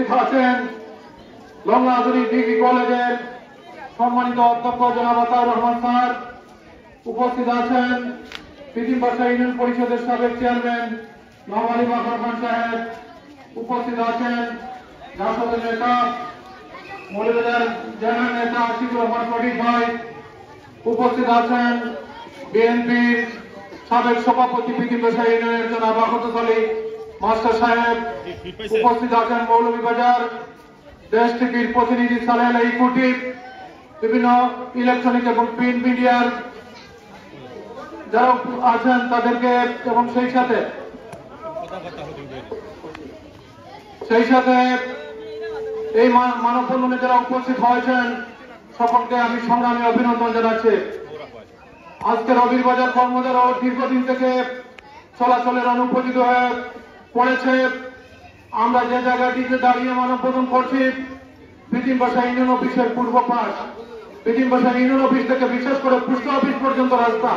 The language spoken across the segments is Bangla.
উপস্থিত আছেন লংলা আধুনিক ডিগ্রি কলেজের সম্মানিত অধ্যক্ষ জনাব আতাউর রহমান স্যার, উপস্থিত আছেন পিটিম বাসা ইউনিয়ন পরিষদের সাবেক চেয়ারম্যান নওয়াব আলী বাকর খান সাহেব, উপস্থিত আছেন জাসদের নেতা মৌলভীবাজার জেনারেল নেতা আশিকুর রহমান শরীফ ভাই, উপস্থিত আছেন বিএনপির সাবেক সভাপতি পিটিম বাসা ইউনিয়নের জনাব আহমদ আলী মাস্টার সাহেব, উপস্থিত আছেন মৌলভীবাজার দেশ টিভির প্রতিনিধি সালেহ আলী কুটি, বিভিন্ন ইলেকট্রনিক এবং প্রিন্ট মিডিয়ার যারা আছেন তাদেরকে, এবং সেই সাথে এই মানববন্ধনে যারা উপস্থিত হয়েছেন সকলকে আমি সংগ্রামী অভিনন্দন জানাচ্ছি। আজকে রবিরবাজার কর্মধারা দীর্ঘদিন থেকে চলাচলের অনুপযোগী হয়ে পড়েছে। আমরা যে জায়গাটিতে দাঁড়িয়ে মানববন্ধন করছি পিটিম বাসা ইউনিয়ন অফিসের পূর্ব পাশ, পিটিম বাসা ইউনিয়ন অফিস থেকে বিশেষ করে পোস্ট অফিস পর্যন্ত রাস্তা,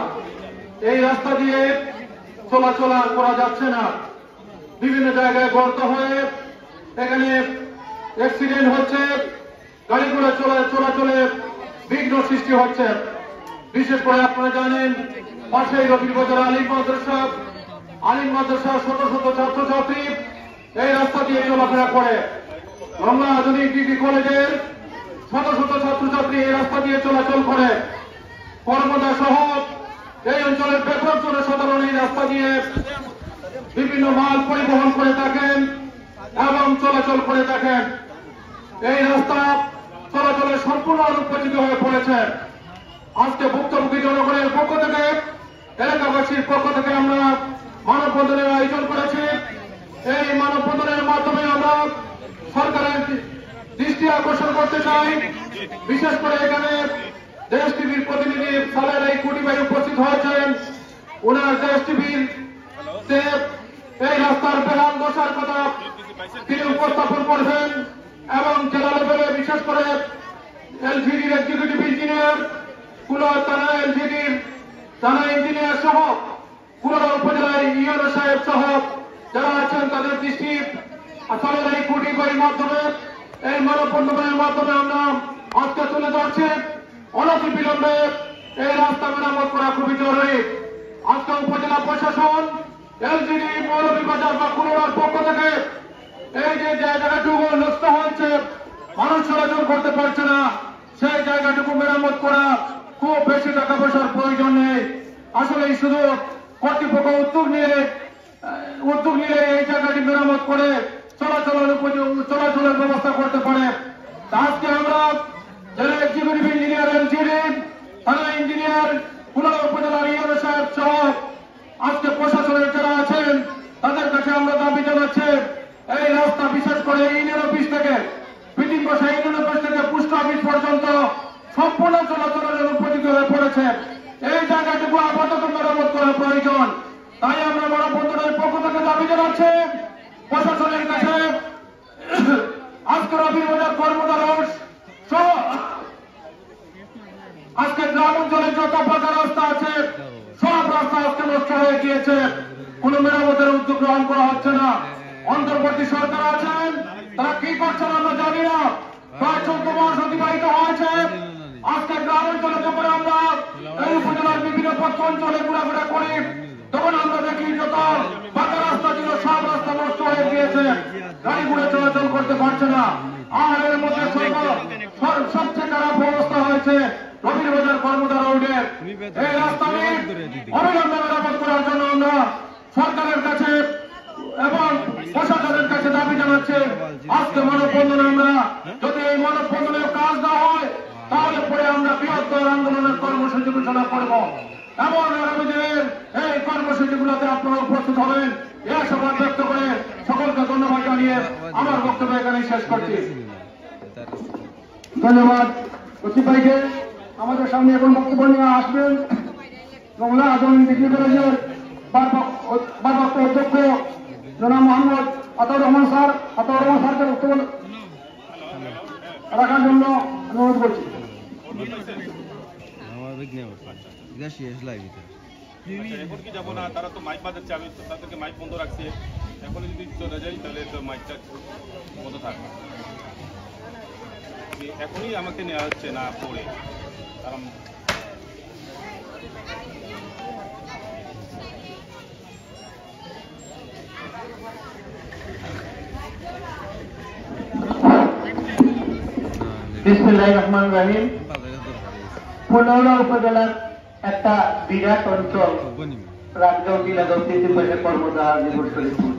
এই রাস্তা দিয়ে চলাচল করা যাচ্ছে না। বিভিন্ন জায়গায় গর্ত হয়ে এখানে অ্যাক্সিডেন্ট হচ্ছে, গাড়ি ঘোড়া চলাচলে বিঘ্ন সৃষ্টি হচ্ছে। বিশেষ করে আপনারা জানেন পাশেই রবিরবাজার আলিম মাদ্রাসা শত শত ছাত্রছাত্রী এই রাস্তা দিয়ে চলাফেরা করে। লংলা আধুনিক ডিগ্রি কলেজের শত শত ছাত্রছাত্রী এই রাস্তা দিয়ে চলাচল করে। কর্মদা সহ এই অঞ্চলের ব্যাপক জনসাধারণ এই রাস্তা দিয়ে বিভিন্ন মাল পরিবহন করে থাকেন এবং চলাচল করে থাকেন। এই রাস্তা চলাচলের সম্পূর্ণ অনুপযোগী হয়ে পড়েছে। আজকে ভুক্তভোগী জনগণের পক্ষ থেকে, এলাকাবাসীর পক্ষ থেকে আমরা মানববন্ধনের আয়োজন করেছি। এই মানববন্ধনের মাধ্যমে আমরা সরকারের দৃষ্টি আকর্ষণ করতে চাই। বিশেষ করে এখানে দেশ টিভির প্রতিনিধি সালেহ আলী কুটি ভাই উপস্থিত হয়েছেন। ওনার দেশ টিভির এই রাস্তার বেহাল দশার কথা তিনি উপস্থাপন করবেন এবং জেলা লেভেলে বিশেষ করে এলজিডির এক্সিকিউটিভ ইঞ্জিনিয়ার, কুলা থানা এলজিডির থানা ইঞ্জিনিয়ার সহ কুলা উপজেলার ইউনো সাহেব সহ যারা আছেন তাদের দৃষ্টি সালেহ আলী কুটি ভাইয়ের মাধ্যমে এই মানববন্ধনের মাধ্যমে আমরা আজকে তুলে ধরছি। অনতি বিলম্বে এই রাস্তা মেরামত করা খুবই জরুরি। আজকে উপজেলা প্রশাসন, এলজিডি, মৌলভীবাজার বা কুলার পক্ষ থেকে এই যে জায়গাটুকু নষ্ট হয়েছে, মানুষ চলাচল করতে পারছে না, সেই জায়গাটুকু মেরামত করা খুব বেশি টাকা পয়সার প্রয়োজন নেই। আসলে শুধু কর্তৃপক্ষ উদ্যোগ নিলে এই জায়গাটি মেরামত করে চলাচলের ব্যবস্থা করতে পারে। আজকে আমরা যারা এক্সিকিউটিভ ইঞ্জিনিয়ার, এলজিডি, থানা ইঞ্জিনিয়ার, কুলা উপজেলার ইউনো সাহেব সহ আজকে প্রশাসনের যারা আছেন তাদের কাছে আমরা দাবি জানাচ্ছি, এই রাস্তা বিশেষ করে ইউনিয়ন অফিস থেকে পিটিম বাসা ইউনিয়ন অফিস থেকে পোস্ট অফিস পর্যন্ত সম্পূর্ণ চলাচলের উপযোগী হয়ে পড়েছে। এই জায়গাটুকু আপাতত মেরামত করা প্রয়োজন। তাই আমরা মানববন্ধনের পক্ষ থেকে দাবি জানাচ্ছি প্রশাসনের কাছে আজকে রবিরবাজার কর্মধারা সহ আজকে গ্রাম অঞ্চলের যত পাকা রাস্তা আছে সব রাস্তা আজকে নষ্ট হয়ে গিয়েছে, কোন মেরামতের উদ্যোগ গ্রহণ করা হচ্ছে না। অন্তর্বর্তী সরকার আছেন, তারা কি করছেন আমরা জানি না। প্রায় 14 মাস অতিবাহিত হয়েছে। আজকে গ্রাম অঞ্চলে যখন আমরা এই উপজেলার বিভিন্ন পথ অঞ্চলে ঘোরাফেরা করি তখন আমরা দেখি যত পাকা রাস্তা ছিল সব রাস্তা নষ্ট হয়ে গিয়েছে, গাড়ি ঘুরে চলাচল করতে পারছে না। আর এর মধ্যে সবচেয়ে খারাপ অবস্থা হয়েছে রবিরবাজার কর্মধারা রোডের। এই রাস্তা অবিলম্বে মেরামত করার জন্য আমরা সরকারের কাছে এবং প্রশাসনের কাছে দাবি জানাচ্ছি। আজকে মানববন্ধনে আমরা যদি এই মানববন্ধনের কাজ না হয় তাহলে পরে আমরা বৃহত্তর আন্দোলনের কর্মসূচি ঘোষণা করব এবং আগামী দিনের এই কর্মসূচিগুলোতে আপনারা উপস্থিত হবেন। এই আশাবাদ ব্যক্ত করে সকলকে ধন্যবাদ জানিয়ে আমার বক্তব্য এখানেই শেষ করছি। ধন্যবাদ সচিব ভাইকে। আমাদের সামনে এখন বক্তব্য নিয়ে আসবেন লংলা আধুনিক ডিগ্রি কলেজের ভারপ্রাপ্ত অধ্যক্ষ জনাব মোহাম্মদ আতাউর রহমান স্যার। আতাউর রহমান স্যারকে বক্তব্য রাখার জন্য অনুরোধ করছি। এখন কি যাবো না, তারা তো মাইক বাজাচ্ছে, আমি তো তাদেরকে মাইক বন্ধ রাখছি। এখন যদি চলে যাই তাহলে তো মাইকটা বন্ধ থাকবে। এখনই আমাকে নেওয়া হচ্ছে না পড়ে, কারণ বিসমিল্লাহির রহমানির রহিম। পুনৌলা উপজেলার একটা বিরাট অঞ্চল রাজগাঁও জেলা দক্ষিণ কর্মদাহ জীবনশরীপুর।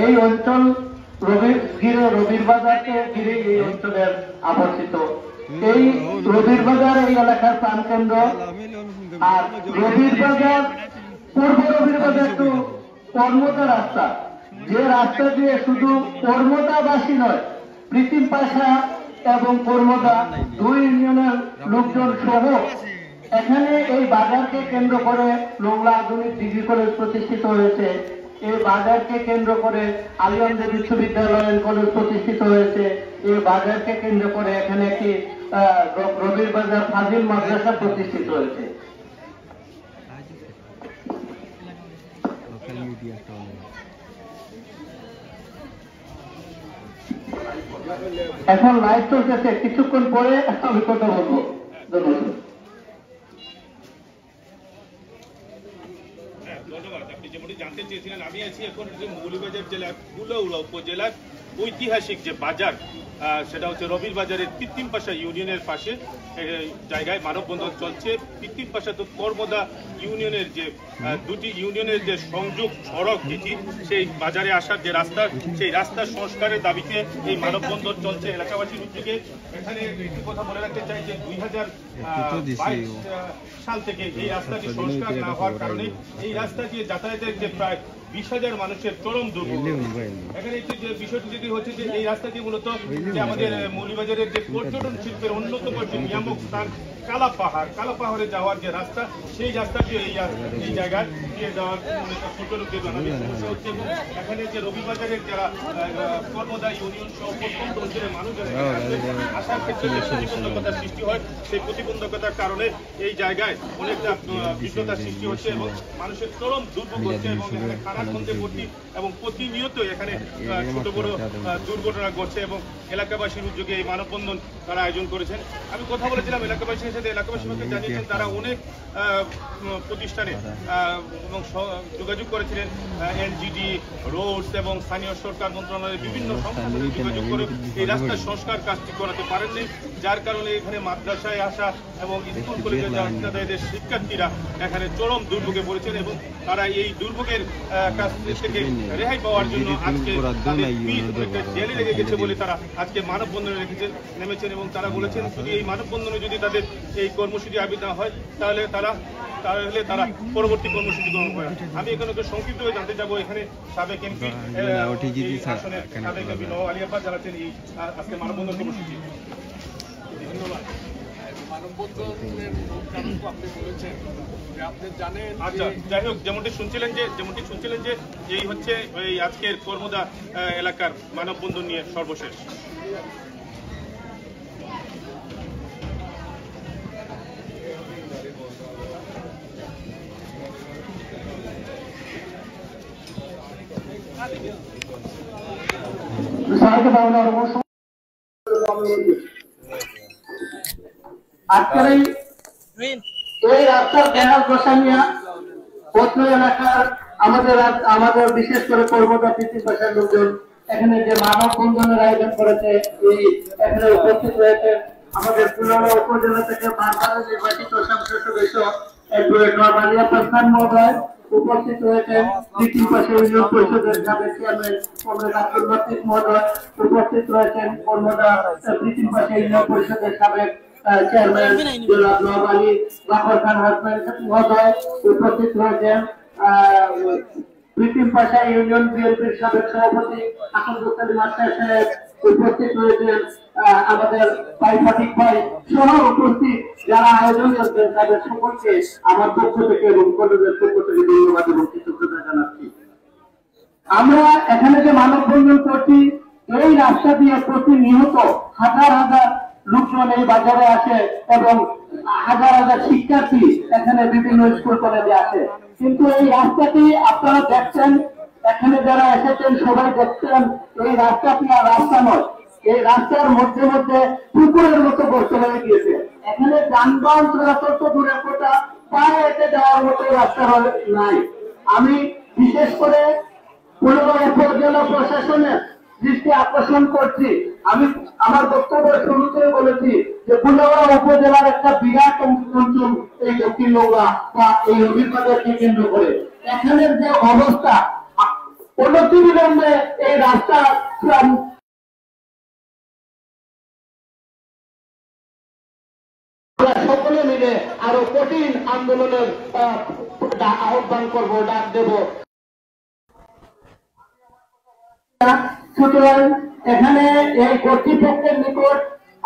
এই অঞ্চল রবির বাজারকে ঘিরে এই অঞ্চলের আবর্তিত। এই রবির বাজার এই এলাকার প্রাণকেন্দ্র। আর রবির বাজার, পূর্ব রবির বাজার টু কর্মদা রাস্তা, যে রাস্তা দিয়ে শুধু কর্মদাবাসী নয়, প্রীতিম পাশা এবং কর্মদা দুই ইউনিয়নের লোকজন সহ এখানে এই বাজারকে কেন্দ্র করে নোংলা আধুনিক ডিগ্রি কলেজ প্রতিষ্ঠিত হয়েছে। এই বাজারকে কেন্দ্র করে আলিয়ানদের বিশ্ববিদ্যালয় কলেজ প্রতিষ্ঠিত হয়েছে। এই বাজারকে কেন্দ্র করে এখানে একটি রবির বাজার ফাজিল মাদ্রাসা প্রতিষ্ঠিত হয়েছে। এখন লাইভ চলতেছে, কিছুক্ষণ পরে আমি কথা বলবো। ধন্যবাদ। ধন্যবাদ। আপনি যেমনটি জানতে চেয়েছিলেন, আমি আছি এখন যে মৌলভীবাজার জেলার কুলাউড়া উপজেলার ঐতিহাসিক যে বাজার, সেটা হচ্ছে রবির বাজারের কৃত্রিম পাশা ইউনিয়নের পাশে জায়গায় মানববন্ধন চলছে। কৃত্রিম পাশা তো কর্মদা ইউনিয়নের যে দুটি ইউনিয়নের যে সংযোগ সড়ক যেটি, সেই বাজারে আসার যে রাস্তা, সেই রাস্তার সংস্কারের দাবিতে এই মানববন্ধন চলছে এলাকাবাসীর উদ্যোগে। এখানে একটি কথা বলে রাখতে চাই যে 2022 সাল থেকে এই রাস্তাটি সংস্কার না হওয়ার কারণে এই রাস্তা দিয়ে যাতায়াতের যে প্রায় 20,000 মানুষের চরম দুর্ভোগ। এখানে একটি যে বিষয়টি যেটি হচ্ছে যে এই রাস্তাটি মূলত যে আমাদের মৌলভীবাজারের যে পর্যটন শিল্পের অন্যতম যে নিয়ামক স্থান কালাপাহাড়ে যাওয়ার যে রাস্তা, সেই রাস্তাটি এই জায়গায় দিয়ে যাওয়ার ছোট লোকদের সমস্যা হচ্ছে। এবং এখানে যে রবিবাজারের যারা কর্মদা ইউনিয়ন সহ প্রত্যন্ত অঞ্চলের মানুষ আসার ক্ষেত্রে যে প্রতিবন্ধকতার সৃষ্টি হয়, সেই প্রতিবন্ধকতার কারণে এই জায়গায় অনেকটা বিঘ্নতার সৃষ্টি হচ্ছে এবং মানুষের চরম দুর্ভোগ হচ্ছে এবং এখানে খানাখন্দে ভর্তি এবং প্রতিনিয়ত এখানে ছোট বড় দুর্ঘটনা ঘটছে এবং এলাকাবাসীর উদ্যোগে এই মানববন্ধন তারা আয়োজন করেছেন। আমি কথা বলেছিলাম এলাকাবাসীর সাথে, এলাকাবাসী আমাকে জানিয়েছেন তারা অনেক প্রতিষ্ঠানে এবং যোগাযোগ করেছিলেন, এনজিডি, রোডস এবং স্থানীয় সরকার মন্ত্রণালয়ের বিভিন্ন সংস্থার সাথে যোগাযোগ করে এই রাস্তার সংস্কার কাজটি করাতে পারেননি, যার কারণে এখানে মাদ্রাসায় আসা এবং স্কুল কলেজে যাদের শিক্ষার্থীরা এখানে চরম দুর্ভোগে পড়েছেন এবং তারা এই দুর্ভোগের কাছ থেকে রেহাই পাওয়ার জন্য আজকে জেলে লেগে গেছে বলে তারা আজকে মানববন্ধনে নেমেছেন এবং তারা বলেছেন যদি এই মানববন্ধনে যদি তাদের এই কর্মসূচি আবিদ না হয় তাহলে তারা পরবর্তী কর্মসূচি গ্রহণ করে। আমি এখানে সংক্ষিপ্তভাবে জানতে যাবো, এখানে সাবেক এমপি সাবেক এমপি নওয়াব আলী আব্বাস জানাচ্ছেন এই আজকে মানববন্ধন কর্মসূচি। ধন্যবাদ। মানববন্ধনের কারণ তো আপনি বলেছেন যে আপনি জানেন। আচ্ছা, যাই হোক, যেমনটি শুনছিলেন যে এই হচ্ছে এই আজকের কর্মদা এলাকার মানববন্ধন নিয়ে সর্বশেষ। আজকের এই রাস্তার বেহাল দশা নিয়ে পত্র এলাকার আমাদের বিশেষ করে কর্মদা কৃত্রিম পাশার লোকজন এখানে যে মানববন্ধনের আয়োজন করেছে, এই এখানে উপস্থিত রয়েছে আমাদের পুনৌলা উপজেলা থেকে বারবার নির্বাচিত সংসদ সদস্য অ্যাডভোকেট নওয়াব আলী আব্বাস খান মহোদয়, উপস্থিত হয়েছেন কৃত্রিম পাশা ইউনিয়ন পরিষদের সাবেক চেয়ারম্যান কমরেড আব্দুল লতিফ মহোদয়, উপস্থিত রয়েছেন কর্মদা কৃত্রিম পাশা ইউনিয়ন পরিষদের সাবেক চেয়ারম্যান জনাব নওয়াব আলী বাকর খান হাসবেন্ড মহোদয়, উপস্থিত রয়েছেন কৃত্রিম পাশা ইউনিয়ন বিএনপির সাবেক সভাপতি আসাদুল সালিম আক্তার সাহেব, উপস্থিত রয়েছেন আমাদের ভাই ফটিক ভাই সহ উপস্থিত যারা আয়োজন করছেন তাদের সকলকে আমার পক্ষ থেকে এবং কলেজের পক্ষ থেকে ধন্যবাদ এবং কৃতজ্ঞতা জানাচ্ছি। আমরা এখানে যে মানববন্ধন করছি, এই রাস্তা দিয়ে প্রতিনিয়ত হাজার হাজার লোকজন এই বাজারে আসে এবং হাজার হাজার শিক্ষার্থী এখানে বিভিন্ন স্কুল কলেজে আসে। কিন্তু এই রাস্তাটি আপনারা দেখছেন, এখানে যারা এসেছেন সবাই দেখছেন, এই রাস্তাটি আর রাস্তা নয়, এই রাস্তার মধ্যে মধ্যে পুকুরের মতো গর্ত হয়ে গিয়েছে। এখানে যানবাহন চলাচল তো দূরের কথা, পায়ে হেঁটে যাওয়ার মতো রাস্তা নাই। আমি বিশেষ করে পুনরায় উপজেলা প্রশাসনের দৃষ্টি আকর্ষণ করছি। আমি আমার বক্তব্যের শুরুতে বলেছি যে পুনরায় উপজেলার একটা বিরাট অঞ্চল এই দক্ষিণ নওগাঁ বা এই অভিজ্ঞতাকে কেন্দ্র করে এখানের যে অবস্থা, অনতিবিলম্বে এই রাস্তা সকলে মিলে আরো কঠিন আন্দোলনের আহ্বান করব, ডাক দেব। সুতরাং এখানে এই কর্তৃপক্ষের নিকট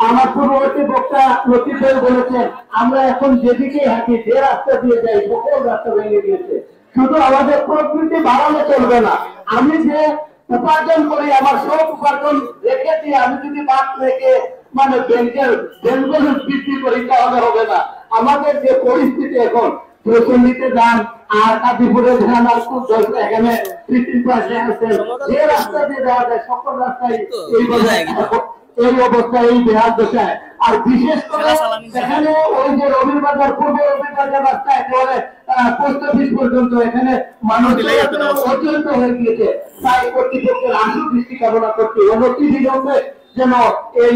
আমার পূর্ববর্তী বক্তা লতিফ বলেছেন, আমরা এখন যেদিকে হাঁটি, যে রাস্তা দিয়ে যাই, সকল রাস্তা ভেঙে দিয়েছে। শুধু আমাদের প্রকৃতি বাড়ানো চলবে না, আমি যে উপার্জন করি আমার সব উপার্জন রেখেছি, আমি যদি বাদ রেখে মানে ব্যাংকের বৃদ্ধি করি তাহলে হবে না। আমাদের যে পরিস্থিতি এখন চৌচল্লিতে যান আর কাদিপুরে যান আর খুব এখানে পৃথিবীর পাশে আছেন, যে রাস্তা দিয়ে যাওয়া যায় সকল রাস্তায় এই অবস্থায় এই বেহাল দশায়। আর বিশেষ করে এখানে ওই যে রবির বাজার, পূর্ব রবির বাজার রাস্তা একেবারে পোস্ট অফিস পর্যন্ত এখানে মানুষ অত্যন্ত হয়ে গিয়েছে। তাই কর্তৃপক্ষের আশু দৃষ্টি কামনা করছি, অনতি বিলম্বে যেন এই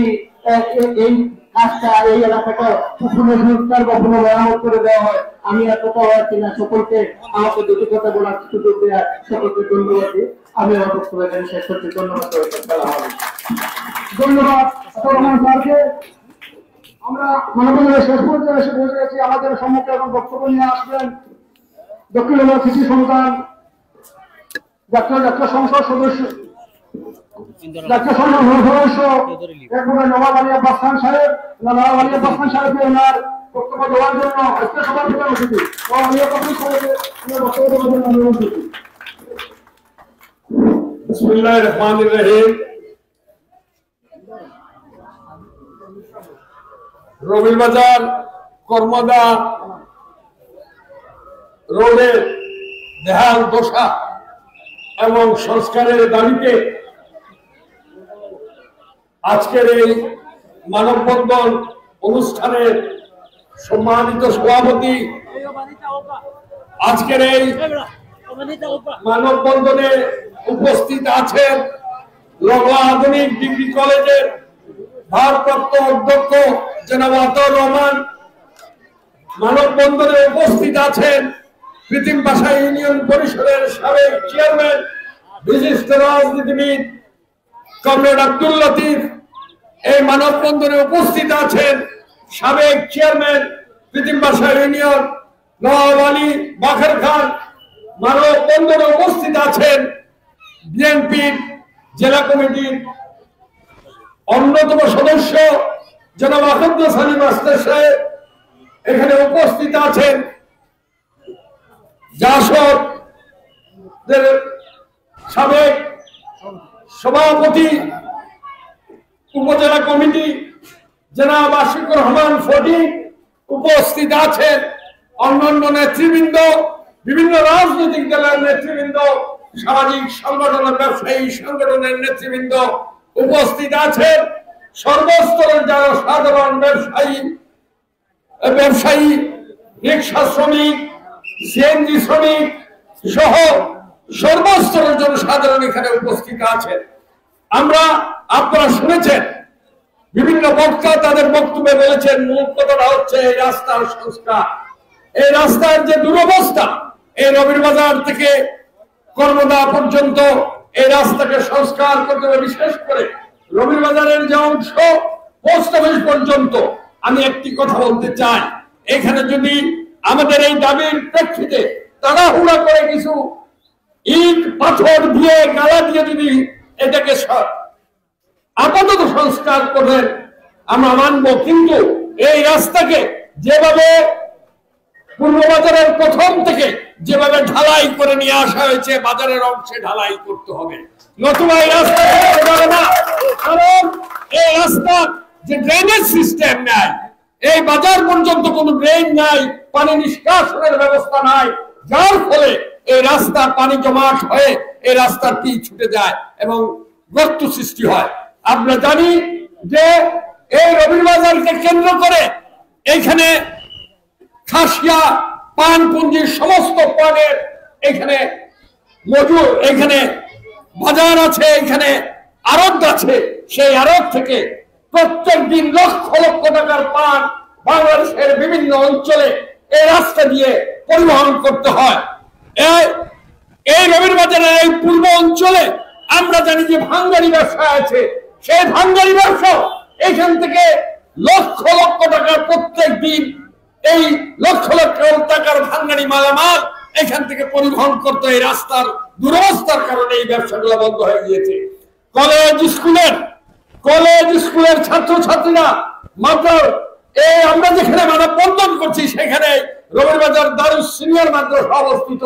কাজটা, এই এলাকাটা পুনঃসংস্কার বা পুনঃমেরামত করে দেওয়া হয়। আমি আর কথা হচ্ছি না, সকলকে আমাকে দুটি কথা বলার সুযোগ দেওয়ার সকলকে ধন্যবাদ দিই। আমি আমার বক্তব্য এখানে শেষ করছি। ধন্যবাদ। ধন্যবাদ রহমান স্যারকে। আমরা মানববন্ধনের শেষ পর্যায়ে এসে পৌঁছে গেছি। আমাদের সম্মুখে এখন বক্তব্য নিয়ে আসবেন দক্ষিণ নওগাঁ কৃষি সন্তান জাতীয় সংসদ সদস্য নবাব আলী আব্বাস খান সাহেব। নবাব আলী আব্বাস খান সাহেবকে ওনার বক্তব্য দেওয়ার জন্য আজকে সবার প্রধান অতিথি নবাব আলী আব্বাস খান সাহেবকে বক্তব্য দেওয়ার জন্য অনুরোধ করছি। বিসমিল্লাহির রহমানির রহিম। রবির বাজার কর্মদা রোডের বেহাল দশা এবং সংস্কারের দাবিতে আজকের এই মানববন্ধন অনুষ্ঠানের সম্মানিত সভাপতি, আজকের এই মানববন্ধনে উপস্থিত আছেন নওগাঁ আধুনিক ডিগ্রি কলেজের ভারপ্রাপ্ত অধ্যক্ষ জনাব আতাউর রহমান। মানববন্ধনে উপস্থিত আছেন কৃত্রিম ভাষা ইউনিয়ন পরিষদের সাবেক চেয়ারম্যান, বিশিষ্ট রাজনীতিবিদ কমরেড আব্দুল লতিফ। এই মানববন্ধনে উপস্থিত আছেন সাবেক চেয়ারম্যান কৃত্রিম ভাষা ইউনিয়ন নওয়াব আলী বাখর খান। মানববন্ধনে উপস্থিত আছেন বিএনপির জেলা কমিটির অন্যতম সদস্য জনাব আহমদ সানি মাস্টার সাহেব। এখানে উপস্থিত আছেন জাসদের সাবেক সভাপতি উপজেলা কমিটি জনাব আশিকুর রহমান ফটিক। উপস্থিত আছেন অন্যান্য নেতৃবৃন্দ, বিভিন্ন রাজনৈতিক দলের নেতৃবৃন্দ, সামাজিক সংগঠনের ব্যবসায়ী সংগঠনের নেতৃবৃন্দ। উপস্থিত আছেন সর্বস্তরের যারা সাধারণ ব্যবসায়ী, রিক্সা শ্রমিক, সিএনজি শ্রমিক সহ সর্বস্তরের জনসাধারণ এখানে উপস্থিত আছেন। আপনারা শুনেছেন বিভিন্ন বক্তা তাদের বক্তব্যে বলেছেন, মূল কথাটা হচ্ছে এই রাস্তার সংস্কার। এই রাস্তার যে দুরবস্থা, এই রবির বাজার থেকে কর্মদা পর্যন্ত এই রাস্তাকে সংস্কার করতে হবে। বিশেষ করে রবির বাজারের যে অংশ পোস্ট অফিস পর্যন্ত আমি একটি কথা বলতে চাই, এখানে যদি আমাদের এই দাবির প্রেক্ষিতে তাড়াহুড়া করে কিছু ইট পাথর দিয়ে গালা দিয়ে যদি এটাকে আপাতত সংস্কার করবেন আমরা মানব, কিন্তু এই রাস্তাকে যেভাবে পূর্ব বাজারের প্রথম থেকে যেভাবে ঢালাই করে নিয়ে আসা হয়েছে, বাজারের অংশে ঢালাই করতে হবে, নতুবা এই রাস্তা যাবে না। কারণ এই রাস্তা যে ড্রেনেজ সিস্টেম নাই, এই বাজার পর্যন্ত কোনো ড্রেন নাই, পানি নিষ্কাশনের ব্যবস্থা নাই, যার ফলে এই রাস্তার পানি জমাট হয়ে এই রাস্তার পিচ ছুটে যায় এবং গর্ত সৃষ্টি হয়। আমরা জানি যে এই রবির বাজারকে কেন্দ্র করে এইখানে খাসিয়া পানপুঞ্জির সমস্ত পানের এখানে মজুর, এখানে বাজার আছে, এখানে আড়ত আছে। সেই আড়ত থেকে প্রত্যেক দিন লক্ষ লক্ষ টাকার পান বাংলাদেশের বিভিন্ন অঞ্চলে এই রাস্তা দিয়ে পরিবহন করতে হয়। এই রবির বাজারের এই পূর্ব অঞ্চলে আমরা জানি যে ভাঙ্গারি ব্যবসা আছে। সেই ভাঙ্গারি ব্যবসা এখান থেকে লক্ষ লক্ষ টাকার প্রত্যেক দিন এই লক্ষ লক্ষ টাকার ভাঙ্গারি মালামাল এখান থেকে পরিবহন করতে এই রাস্তার দুরবস্থার কারণে এই ব্যবসাগুলো বন্ধ হয়ে গিয়েছে। কলেজ স্কুলের ছাত্রছাত্রীরা মাত্র এই আমরা যেখানে মানববন্ধন করছি সেখানে রবির বাজার দারুস সিনিয়র মাদ্রাসা অবস্থিত।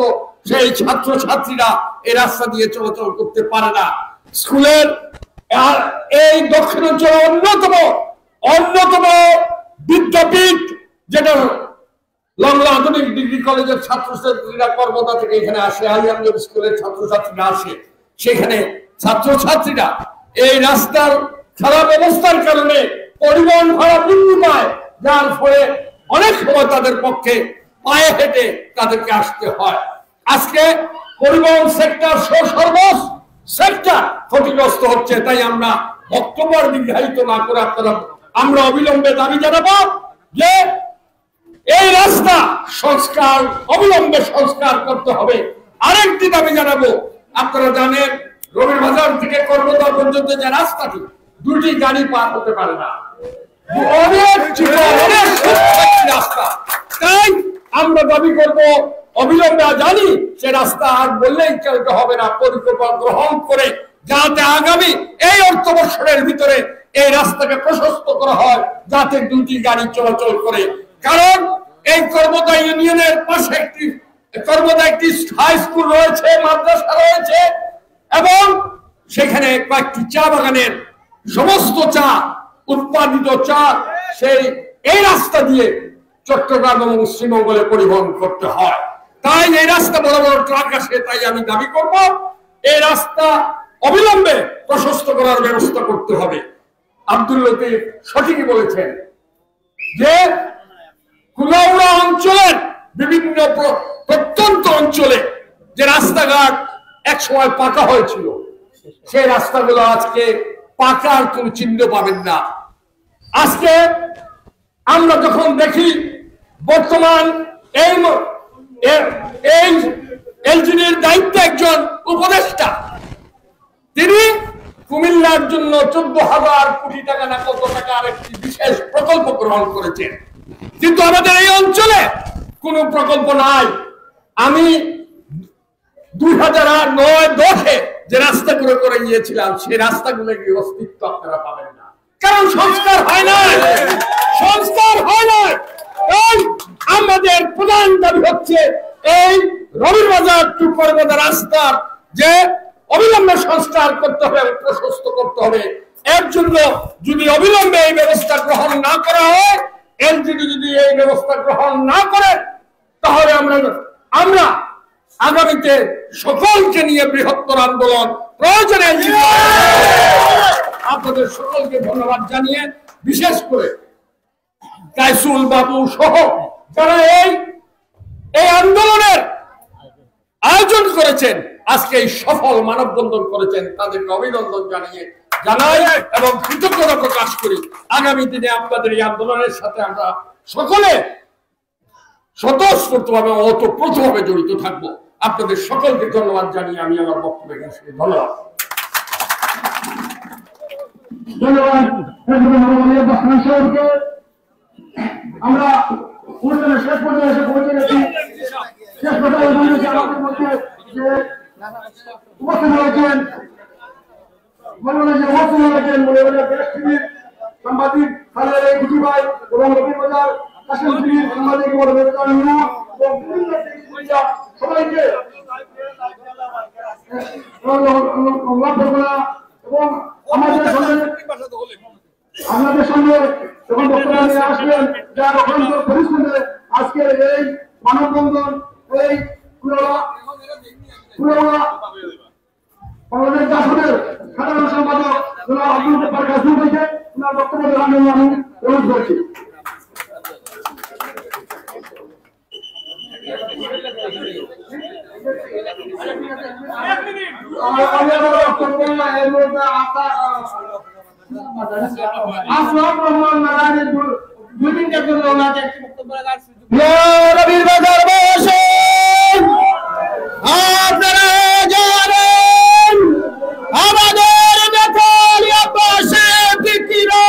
সেই ছাত্রছাত্রীরা এই রাস্তা দিয়ে চলাচল করতে পারে না। স্কুলের এই দক্ষিণাঞ্চলের অন্যতম বিদ্যাপীঠ যেটা লংলা আধুনিক ডিগ্রি কলেজের ছাত্রছাত্রীরা কর্মদা থেকে এখানে আসে, আলিয়ামগঞ্জ স্কুলের ছাত্রছাত্রীরা আসে। সেখানে ছাত্রছাত্রীরা এই রাস্তার খারাপ অবস্থার কারণে পরিবহন ভাড়া বৃদ্ধি পায়, যার ফলে অনেক সময় তাদের পক্ষে পায়ে হেঁটে তাদেরকে আসতে হয়। আজকে পরিবহন সেক্টর সর্বস সেক্টর ক্ষতিগ্রস্ত হচ্ছে। তাই আমরা বক্তব্য দীর্ঘায়িত না করে আমরা অবিলম্বে দাবি জানাবো যে এই রাস্তা অবিলম্বে সংস্কার করতে হবে। আরেকটি দাবি জানাবো, আপনারা জানেন রবির বাজার থেকে কর্মদা পর্যন্ত যে রাস্তাটি দুটি গাড়ি পার হতে পারে না, অনেক রাস্তা। তাই আমরা দাবি করব অবিলম্বে, জানি সে রাস্তা আর বললেই চলতে হবে না, পরিকল্পনা গ্রহণ করে যাতে আগামী এই অর্থবর্ষের ভিতরে এই রাস্তাকে প্রশস্ত করা হয় যাতে দুটি গাড়ি চলাচল করে। কারণ এই কর্মদা ইউনিয়নের পাশে একটি হাই স্কুল রয়েছে, মাদ্রাসা রয়েছে এবং সেখানে কয়েকটি চা বাগানের সমস্ত চা উৎপাদিত চা এই রাস্তা দিয়ে চট্টগ্রাম এবং শ্রীমঙ্গলে পরিবহন করতে হয়। তাই এই রাস্তা বড় বড় ট্রাক আসে। তাই আমি দাবি করব এই রাস্তা অবিলম্বে প্রশস্ত করার ব্যবস্থা করতে হবে। আব্দুল লতিফ সঠিকই বলেছেন যে কুলাউড়া অঞ্চলের বিভিন্ন প্রত্যন্ত অঞ্চলে যে রাস্তাঘাট একসময় পাকা হয়েছিল সেই রাস্তাগুলো আজকে পাকার কোন চিহ্ন পাবেন না। আজকে আমরা যখন দেখি বর্তমান এই এলজিডির দায়িত্বে একজন উপদেষ্টা, তিনি কুমিল্লার জন্য 14,000 কোটি টাকা না কত টাকার একটি বিশেষ প্রকল্প গ্রহণ করেছেন, কিন্তু আমাদের এই অঞ্চলে কোন প্রকল্প নাই। আমি 2009-10-এ যে রাস্তাগুলো করে গিয়েছিলাম সেই রাস্তাগুলোর অস্তিত্ব আপনারা পাবেন না, কারণ সংস্কার হয় না। আমাদের প্রধান দাবি হচ্ছে এই রবির বাজার টু কর্মদা রাস্তার যে অবিলম্বে সংস্কার করতে হবে এবং প্রশস্ত করতে হবে। এর জন্য যদি অবিলম্বে এই ব্যবস্থা গ্রহণ না করা হয়, এলজিডি যদি এই ব্যবস্থা গ্রহণ না করে, তাহলে আমরা আগামীতে সকলকে নিয়ে বৃহত্তর আন্দোলন প্রয়োজনে। আপনাদের সকলকে ধন্যবাদ জানিয়ে, বিশেষ করে কাইসুল বাবু সহ যারা এই আন্দোলনের আয়োজন করেছেন, আজকে এই সফল মানববন্ধন করেছেন, তাদেরকে অভিনন্দন জানাই এবং কৃতজ্ঞতা প্রকাশ করি। আগামী দিনে আপনাদের এই আন্দোলনের সাথে আমরা সকলে স্বতঃস্ফূর্তভাবে ওতপ্রোতভাবে জড়িত থাকবো। আপনাদের সকলকে ধন্যবাদ জানিয়ে আমি আমার বক্তব্য ধন্যবাদ। আমরা অনুষ্ঠানের শেষ পর্যায়ে এসে পৌঁছে গেছি। শেষ পর্যায়ে আমাদের মধ্যে যে উপস্থিত হয়েছেন সাংবাদিক ভাই এবং রবির বাজার কাশেম টিভির সাংবাদিক সবাইকে এবং আমাদের সঙ্গে যখন বক্তব্য নিয়ে আসবেন যারা পরিশ্রমে আজকের এই মানববন্ধন এই বাংলাদেশ জাসদের সাধারণ সম্পাদক জনাব আব্দুল জব্বার কাসিম ভাইকে ওনার বক্তব্য দেওয়ার জন্য আমি অনুরোধ করছি। আসলাম রহমান নারায়ণ দুই মিনিটের জন্য ওনাকে একটি বক্তব্য রাখার সুযোগ। রবির বাজার বসে আপনারা জানেন আমাদের নেতালি আব্বাসে বিক্রিরা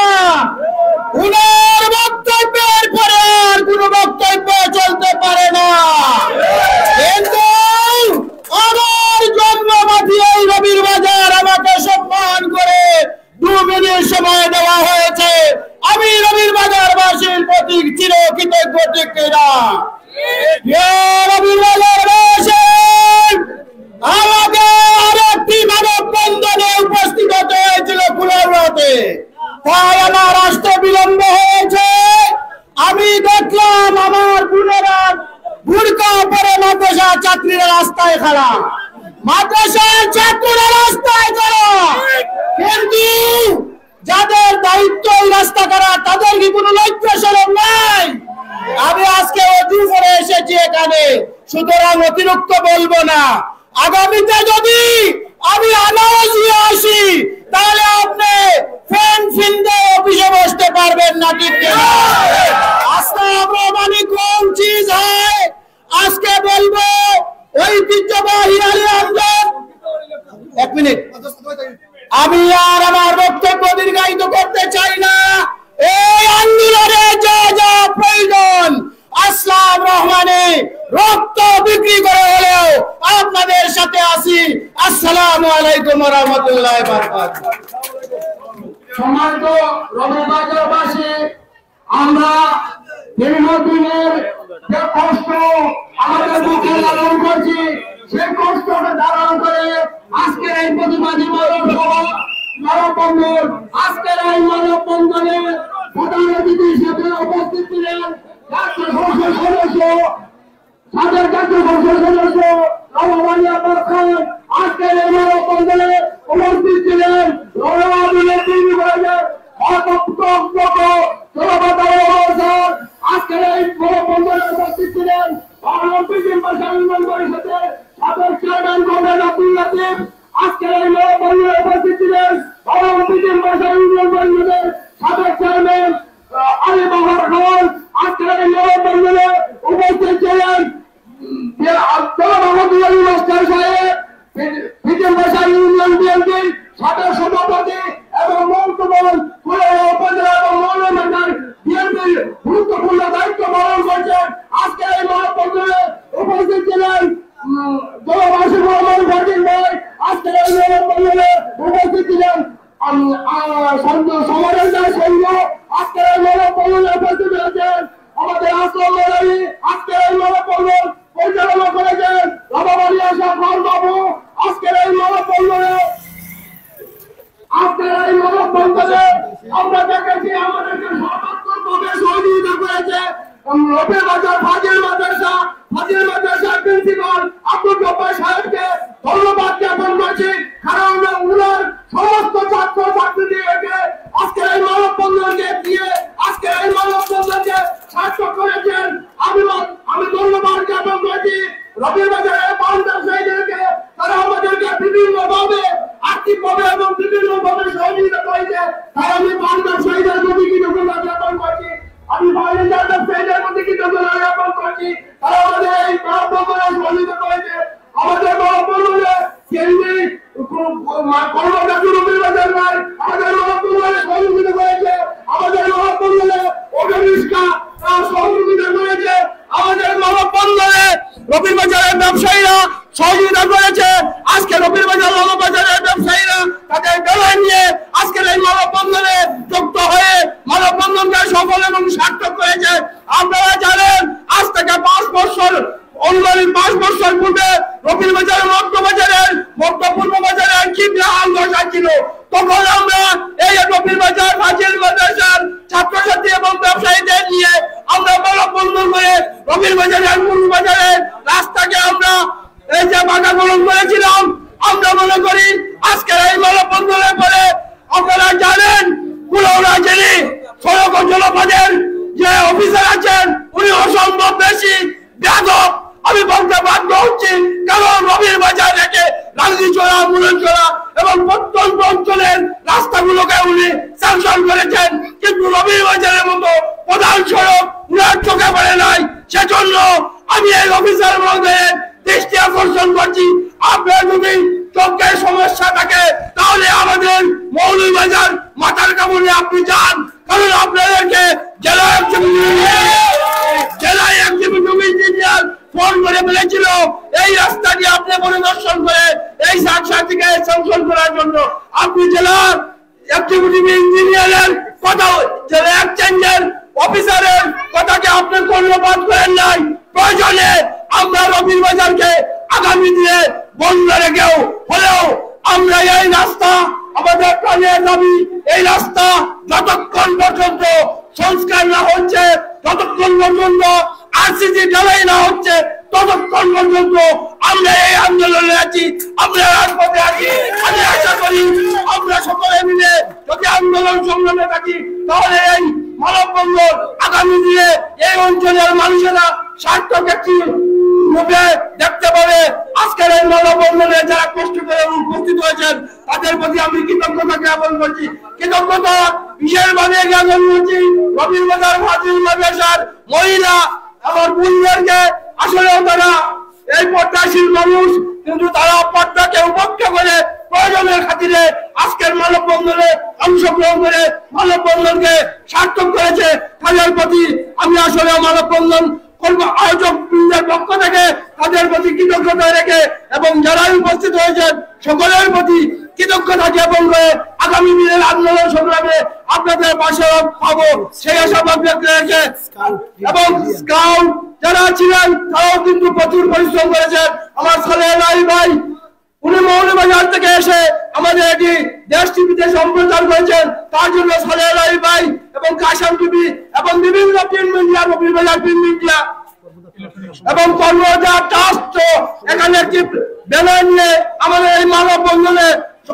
উনার বক্তব্যের পরে আর কোনো বক্তব্য চলতে পারে না, কিন্তু আমার জন্মমাটি এই রবির বাজার আমাকে সম্মান করে 2 মিনিট সময় দেওয়া হয়েছে। আমি রবির বাজার বাসীর প্রতি চিরকৃতজ্ঞ, ঠিক কিনা? রবির বাজার বাসী আমাকে আরেকটি মানববন্ধনে উপস্থিত হতে হয়েছিল কুলাউড়াতে, তাই আমার আসতে বিলম্ব হয়েছে। আমি দেখলাম আমার বোনেরা বুরকা পরে মাদ্রাসা ছাত্রীরা রাস্তায় খাড়া, মাদ্রাসার ছাত্ররা রাস্তায় খাড়া, কিন্তু যাদের দায়িত্ব এই রাস্তা করা তাদের কি কোনো লজ্জা শরম নাই? আমি আজকে অজু করে এসেছি এখানে, সুতরাং অতিরিক্ত বলবো না। আগামীতে যদি আমি আনারস নিয়ে আসি তাহলে আপনি ফ্যান ফিনদে অফিসে বসতে পারবেন না, ঠিক কিনা? আসলাম রহমানি কোন চিজ হয় আজকে বলবো ঐতিহ্যবাহী আলী আমজাদ। 1 মিনিট, আমি আর আমার বক্তব্য দীর্ঘায়িত করতে চাই না। এই আন্দোলনে যা যা প্রয়োজন আসলাম রহমানে রক্ত বিক্রি করে হলেও আপনাদের সাথে আছি। আসসালামু আলাইকুম ওয়া রাহমাতুল্লাহি ওয়া বারাকাতুহু। সম্মানিত রবির বাজারবাসী, আমরা দীর্ঘদিনের যে কষ্ট আমাদের বুকে লালন করছি, সেই কষ্টকে ধারণ করে আজকের এই প্রতিবাদী মানববন্ধন, আজকের এই মানববন্ধনে প্রধান অতিথি হিসেবে উপস্থিত ছিলেন জাতীয় সংসদ সদস্য, সাবেক জাতীয় সংসদ সদস্য রহমান আব্বাস খান। আজকের এই মানববন্ধনে উপস্থিত ছিলেন আজকের এই মানববন্ধনে উপস্থিত ছিলেন পরিষদের সাবেক চেয়ারম্যান কমরেড আব্দুল লতিফ। আজকের এই মানববন্ধনে উপস্থিত ছিলেন ইউনিয়ন পরিষদের সাবেক চেয়ারম্যান আলী বাহার খান। আজকের এই মানববন্ধনে উপস্থিত ছিলেন ইউনিয়ন বিএনপির সাবেক সভাপতি এবং মহকুমার উপজেলা এবং মৌলভীবাজার বিএনপির গুরুত্বপূর্ণ দায়িত্ব পালন করছেন। আজকে এই মানববন্ধনে উপস্থিত ছিলেন জলবাসী মোহাম্মদ ফরদিন ভাই। আজকের এই মানববন্ধনে উপস্থিত ছিলেন সমাজের সৈন্য। আজকের এই মানববন্ধনে উপস্থিত হয়েছেন আমাদের আসলাম মৌলভী। আজকের এই মানববন্ধন পরিচালনা করেছেন রাবাবাড়ি আশা খান বাবু। আজকের এই মানববন্ধনে আমরা দেখেছি আমাদেরকে সর্বাত্মকভাবে সহযোগিতা করেছে রবির বাজার ফাজিল মাদ্রাসার প্রিন্সিপাল আব্দুল জব্বার সাহেবকে ধন্যবাদ জ্ঞাপন করছি, কারণ উনার সমস্ত ছাত্র ছাত্রীদেরকে আজকের এই মানববন্ধনকে দিয়ে আজকের এই মানববন্ধনকে সার্থক করেছেন। আমি ধন্যবাদ জ্ঞাপন করছি রবির বাজারের পান ব্যবসায়ীদেরকে, তারা আমাদেরকে বিভিন্নভাবে আর্থিকভাবে এবং বিভিন্নভাবে সহযোগিতা করেছে, তাই আমি পান ব্যবসায়ীদের প্রতি কৃতজ্ঞতা জ্ঞাপন করছি। আমি বাইরের ব্যবসায়ীদের প্রতি কৃতজ্ঞতা জ্ঞাপন করছি, তারা আমাদের এই মানববন্ধনে সহযোগিতা করেছে। আমাদের মানববন্ধনে কেন্দ্রিক কর্মকাণ্ড রবির বাজার নাই, আমাদের মানববন্ধনে সহযোগিতা করেছে। আমাদের মানববন্ধনে অটোরিক্সা সহযোগিতা করেছে। আমাদের মানববন্ধনে রবির বাজারের ব্যবসায়ীরা সহযোগিতা করেছে। আজকে রবির বাজার বাজারের ব্যবসায়ীরা তাদের বেলায় নিয়ে আজকের এই মানববন্ধনে যুক্ত হয়ে মানববন্ধনকে সফল এবং সার্থক করেছে। আপনারা জানেন আজ থেকে 5 বছর অনলাইন 5 বছর পূর্বে রবির বাজারের মধ্যপূর্ব বাজারের কিবলা আন্দোলন ছিল, তখন আমরা এই রবির বাজার ফাজিল মাদ্রাসার ছাত্রছাত্রী এবং ব্যবসায়ীদের নিয়ে আমরা মানববন্ধন করে রবির বাজারের পূর্ব বাজারের রাস্তাকে আমরা আমরা জানি সড়ক ও জলপথের যে অফিসার আছেন উনি অসম্ভব বেশি বেয়াদব আমি বলতে বাধ্য হচ্ছি, কারণ রবির বাজার রেখে রাঙ্গিচড়া, মুরনচড়া এবং প্রত্যন্ত অঞ্চলের রাস্তাগুলোকে উনি স্যাংশন করেছেন, কিন্তু রবির বাজারের মতো প্রধান সড়ক উনার চোখে পড়ে নাই। সেজন্য আমি এই অফিসার মহোদয়ের দৃষ্টি আকর্ষণ করছি, আপনার যদি চোখের সমস্যা থাকে তাহলে আমাদের মৌলভীবাজার মাথার কামড়ে আপনি যান, কারণ আপনাদেরকে জেলায় এক্সিকিউটিভ ইঞ্জিনিয়ার ফোন করে বলেছিল এই রাস্তাটি আপনি পরিদর্শন করে এই সাথীকে স্যাংশন করার জন্য। আপনি জেলার এক্সিকিউটিভ ইঞ্জিনিয়ারের কথা, জেলা এক্সচেঞ্জের অফিসারের কথাকে আপনি কর্ণপাত করেন নাই। প্রয়োজনে আমরা রবির বাজারকে আগামী দিনে বন্ধ রেখেও হলেও আমরা এই রাস্তা, আমাদের প্রাণের দাবি, এই রাস্তা যতক্ষণ পর্যন্ত সংস্কার না হচ্ছে, ততক্ষণ পর্যন্ত আরসিসি ঢালাই না হচ্ছে, ততক্ষণ পর্যন্ত আমরা এই আন্দোলনে আছি, আমরা রাজপথে আছি। আমি আশা করি আমরা সকলে মিলে যদি আন্দোলন সংগ্রামে থাকি তাহলে এই মানববন্ধন আগামী দিনে এই অঞ্চলের মানুষেরা সার্থক একটি রূপে দেখতে পাবে। আজকের এই মানববন্ধনে যারা কষ্ট করে উপস্থিত হয়েছেন তাদের প্রতি আমি কৃতজ্ঞতা জ্ঞাপন করছি। কৃতজ্ঞতা বিশেষভাবে জ্ঞাপন করছি রবির বাজার ফাজিল মাদ্রাসার মহিলা আমার বোনদেরকে। আসলে তারা এই পর্দাশীল মানুষ, কিন্তু তারা পর্দাকে উপেক্ষা করে প্রয়োজনের খাতিরে আজকের মানববন্ধনে অংশগ্রহণ করে মানববন্ধনকে সার্থক করেছে। তাদের প্রতি আমি আসলে মানববন্ধন আয়োজক বৃন্দের পক্ষ থেকে তাদের প্রতি কৃতজ্ঞতা রেখে এবং যারা উপস্থিত হয়েছেন সকলের প্রতি কৃতজ্ঞতা জ্ঞাপন করে আগামী দিনের আন্দোলন সংগ্রামে আপনাদের পাশে পাবো সেই আশাবাদ ব্যক্ত রেখে, এবং স্কাউট যারা ছিলেন তারাও কিন্তু প্রচুর পরিশ্রম করেছেন। আমার সালেহ আলী ভাই উনি মৌলভীবাজার থেকে এসে আমাদের এটি দেশ টিভিতে সম্প্রচার করেছেন, তার জন্য সালেহ আলী ভাই এবং কাশাম টিভি এবং বিভিন্ন print media, Moulvibazar print media এবং কর্মজা ট্রাস্ট এখানে একটি ব্যানার নিয়ে আমাদের এই মানববন্ধনে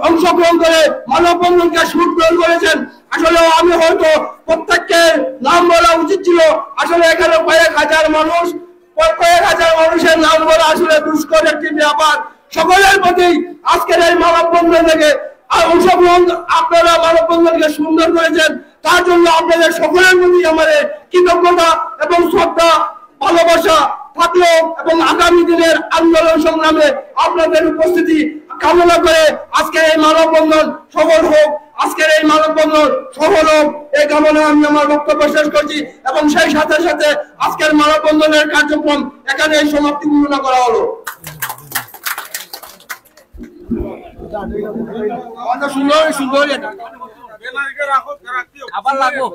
অংশগ্রহণ করে মানববন্ধনকে সুগ্রহণ করেছেন। আসলে আমি হয়তো প্রত্যেককে নাম বলা উচিত ছিল, আসলে এখানে কয়েক হাজার মানুষের নাম বলা আসলে দুষ্কর একটি ব্যাপার। সকলের প্রতি আজকের এই মানববন্ধন থেকে অংশগ্রহণ, আপনারা মানববন্ধনকে সুন্দর করেছেন, তার জন্য আপনাদের সকলের প্রতি আমাদের কৃতজ্ঞতা এবং শ্রদ্ধা ভালোবাসা থাকলো, এবং আগামী দিনের আন্দোলন সংগ্রামে আপনাদের উপস্থিতি কামনা করে আজকের এই মানববন্ধন সফল হোক, আজকের এই মানববন্ধন সফল হোক এই কামনা আমি আমার বক্তব্য শেষ করছি, এবং সেই সাথে সাথে আজকের মানববন্ধনের কার্যক্রম এখানে সমাপ্তি ঘোষণা করা হলো। সুন্দর আবার লাগবো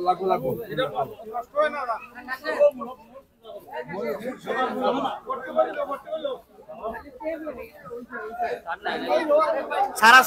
সারা